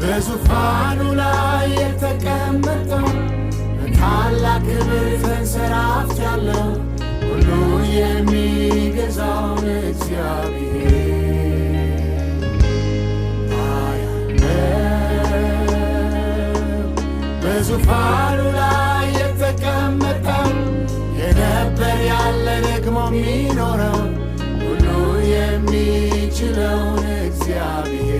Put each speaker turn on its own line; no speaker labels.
በዙፋኑ ላይ የተቀመጠው በታላቅ ክብር ተንሰራፍቻለሁ። ሁሉ የሚገዛውን እግዚአብሔር አያለው። በዙፋኑ ላይ የተቀመጠው የነበር ያለ ደግሞ የሚኖረው ሁሉ የሚችለውን እግዚአብሔር